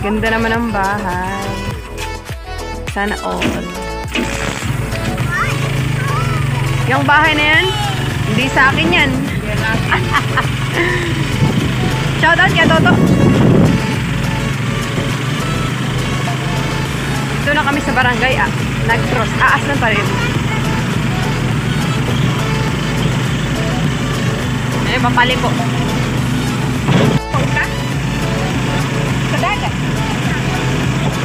Ganda naman ang bahay. Sana all. Yung bahay na yan, hindi sa akin yan. Shoutout kay Toto. Dito na kami sa barangay. Nag-cross. Aas lang pa rin. Eh, papali po. Punta? Sa dagat.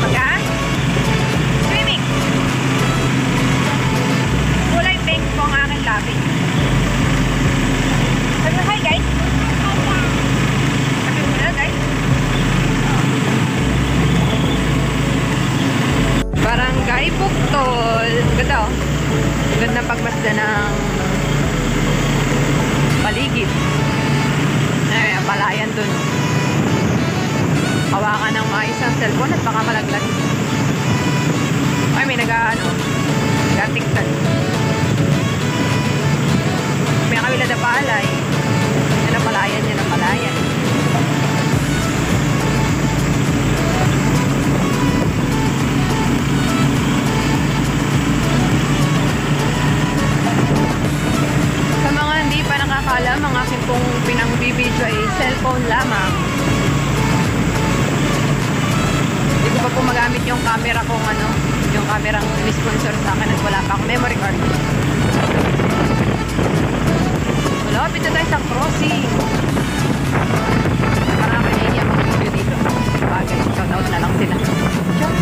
Magaan? Swimming. Kulay pink po ang aking labi. Sabi mo, hi guys. Sabi mo na guys. Barangay Buktol. Ganda oh. Ganda pagmasda ng paligid. Ay, palayan dun. Hawakan ng maayos ang cellphone at baka malaglag. Ay, may nagatiktan. May kawila na palay. Yan ang palayan, yan ang palayan. Sa mga hindi pa nakakalam, ang aking pong pinang-bibidyo ay cellphone lamang. Hindi ko pa po magamit yung camera kong yung camerang ni-sponsor sa akin at wala pa akong memory card. Malapit na tayo sa crossing. Parang ako niya mag-video dito. Bagay, shoutout na lang sila. Ciao!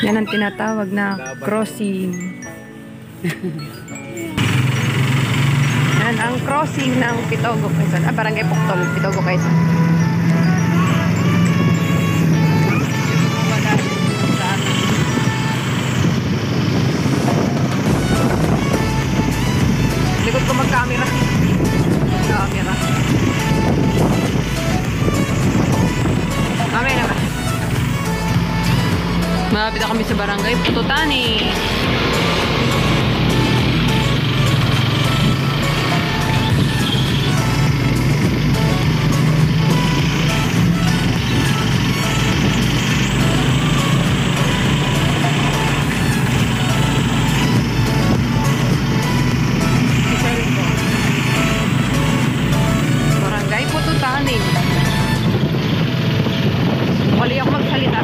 Yan ang tinatawag na crossing. Yan ang crossing ng Pitogo, Quezon. Barangay Buktol, Pitogo, Quezon. Likod ko mag-camera. Camera. Mamaya naman. Malapit na kami sa barangay Pututani. Barangay Pututani. Wali ako magsalita.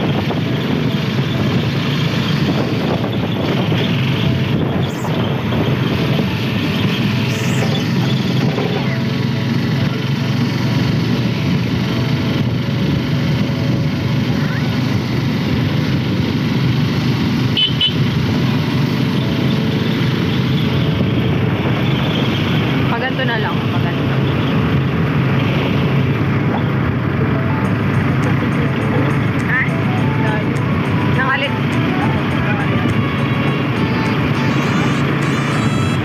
Paganto na lang, paganto. Nangalit.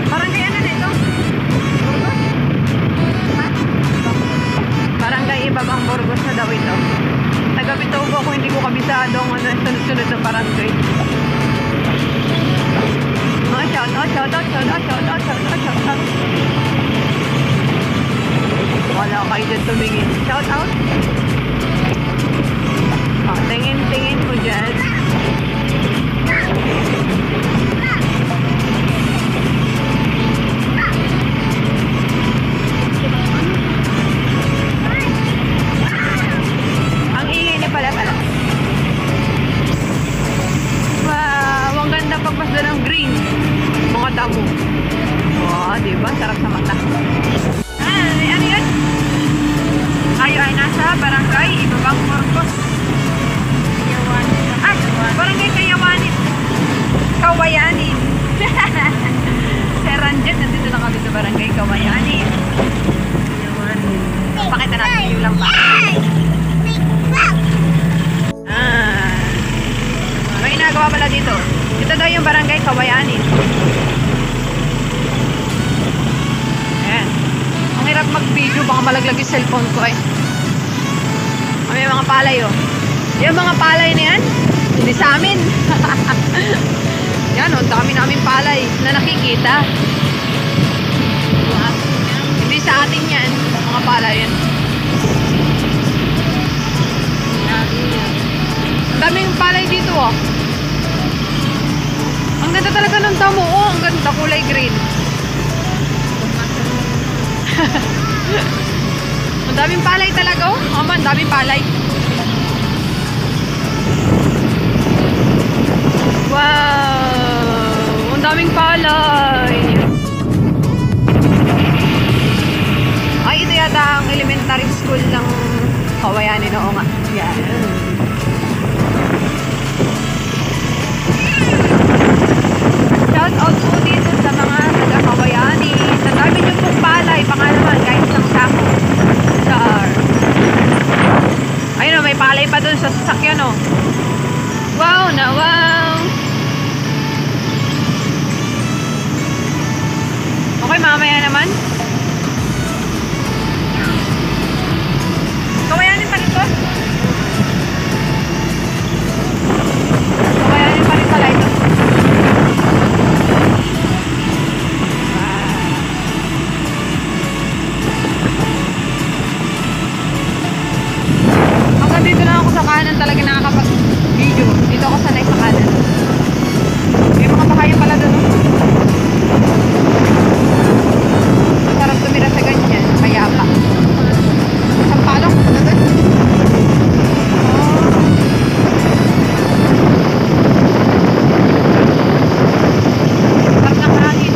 Barangay ano na ito? Barangay Ibabang Burgos na daw ito. Taga-Pitogo ko, hindi ko kabisado ang sunod-sunod na barangay. Mga shoutout. Wala kayo dyan tumingin. Shoutout. Tingin mo dyan. Ang ingay niya pala. Wow, ang ganda pagpasda ng green. Mga damo. Wow, diba? Sarap sa mata. Ano yun? Tayo ay nasa barangay Ibabang Burgos. Barangay Kawayanin. Sir Ranjet, nandito na kami sa barangay Kawayanin. Pakita natin yung lampa. May nagawa pala dito. Ito daw yung barangay Kawayanin. Ayan. Ang hirap mag-video, baka malaglag yung cellphone ko eh. May mga palay oh. Yung mga palay na yan, hindi sa amin. Yan oh, dami namin palay na nakikita. Hindi sa palay yan. Daming palay dito oh. Ang ganda talaga ng damo oh. Ang ganda, kulay green. Ang daming palay talaga oh. Oh man, daming palay. Wow! Ang daming palay. Ay, ito yata ang elementary school ng Kawayanin. Oo nga. Yan. Shout out po dito sa mga taga-Kawayanin. Ang dami nyo pong palay. Pangalaman, guys, ng sako. Char. Ayun o, may palay pa dun sa sasakyan o. Wow na wow! Okay, mamaya naman. Kawayanin pa rin to? Kawayanin pa rin pala ito. Hanggang dito na ako sa kanan talaga nakakapag-video. Dito ako sanay sa kanan. May mga bahayan pala doon. Masarap tumira sa ganyan. Kaya pa. Sampalok. Ano doon? Sarap ng hangin.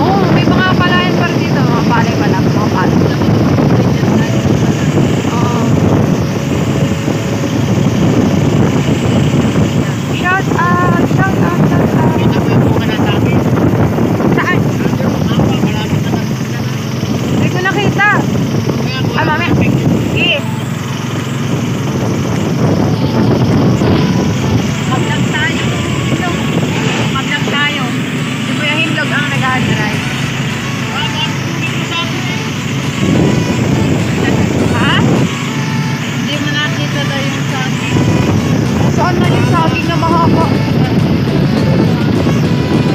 Oh, may mga palayan pa rin dito. Mga palay pala. Mga palay. Oh. Shout out! Shout out! Shout out! Saan? Hindi ko nakita. Ah, mami. Yes. Mag-vlog tayo. Mag-vlog tayo. Si Kuya Hindog ang nag-drive. Ha? Hindi mo nakita daw yung saging. Saan na yung saging na mahaba?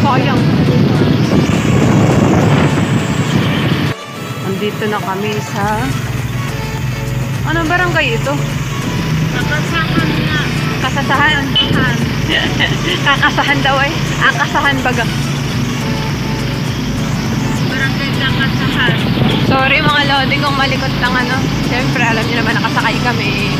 Sayang. Andito na kami sa... Anong barangay ito? Kakasahan na. Kasasahan. Kakasahan daw eh. Akasahan baga. Barangay Kakasahan. Sorry mga lodi kung malikot lang ano. Siyempre alam niyo naman nakasakay kami.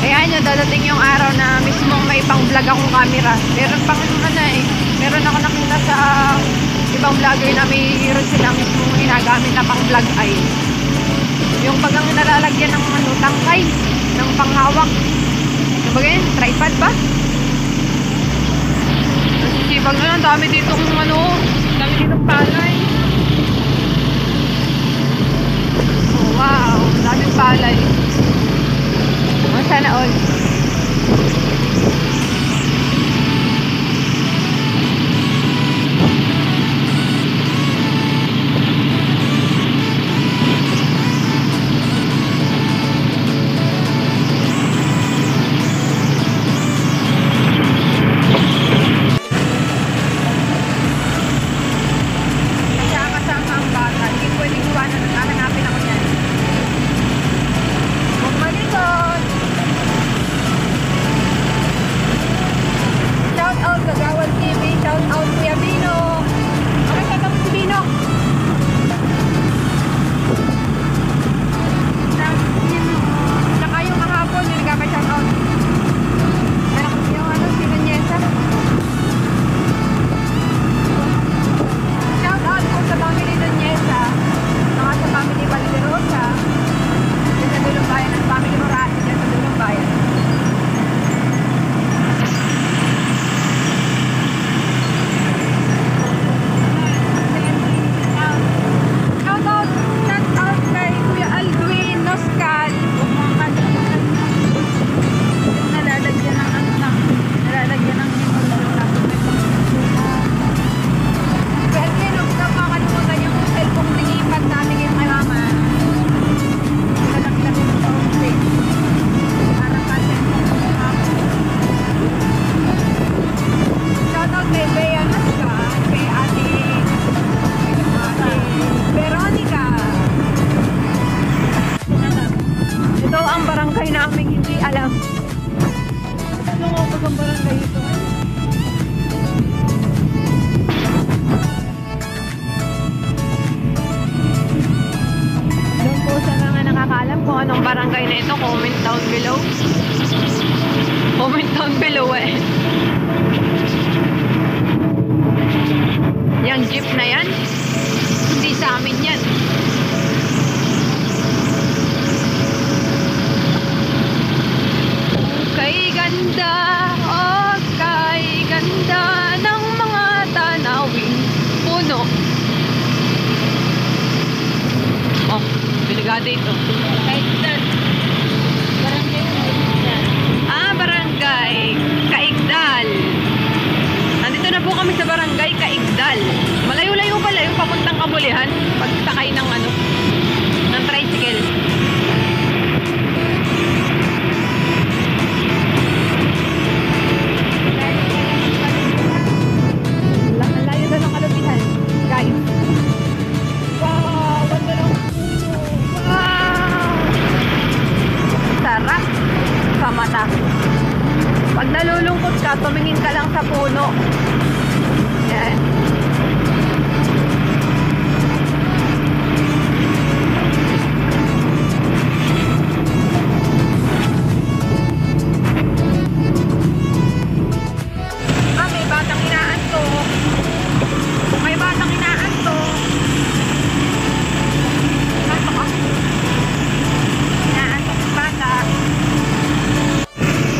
Ayan nyo, dadating yung araw na mismong may pang vlog akong camera. Meron pang ano eh. Meron ako nakita sa ibang vlogger na mayroon sila mismong ginagamit na pang vlog ay. Yung pag ang nalalagyan ng ano, tangkay, ng panghawak. Ano ba ganyan? Tripod ba? Sipag na lang, dami dito kung ano, dami dito palay. Oh, wow, daming palay. Oh, sana all. Ibang barangay ito. Doon po sa mga nakakaalam kung anong barangay na ito, comment down below. Comment down below eh. Yang jeep na yan, hindi sa amin yan. Kay ganda, oh kay ganda ng mga tanawing puno. Oh, delikado ito. Kaigdan. Barangay Kaigdan. Ah, barangay Kaigdal. Nandito na po kami sa barangay Kaigdal. Malayo-layo pala yung papuntang Kabulihan pagtakay ng ng tricycle. Layo doon ng Kalupihan, guys. Wow, ganda ng wow! Sarap sa mata. Pag nalulungkot ka, tumingin ka lang sa puno. Yan. Ah, may batang inaantok. May batang inaantok. Inaantok ka? Inaantok yung bata.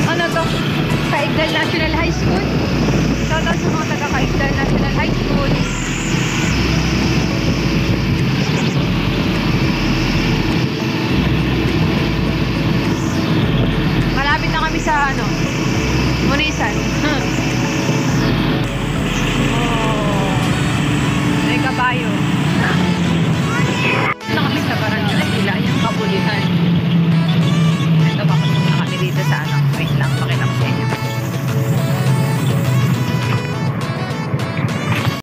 Ano to? Kaigdal National High School. Shoutout sa mga taga Kaigdal National High School. Malapit na kami sa Munisan.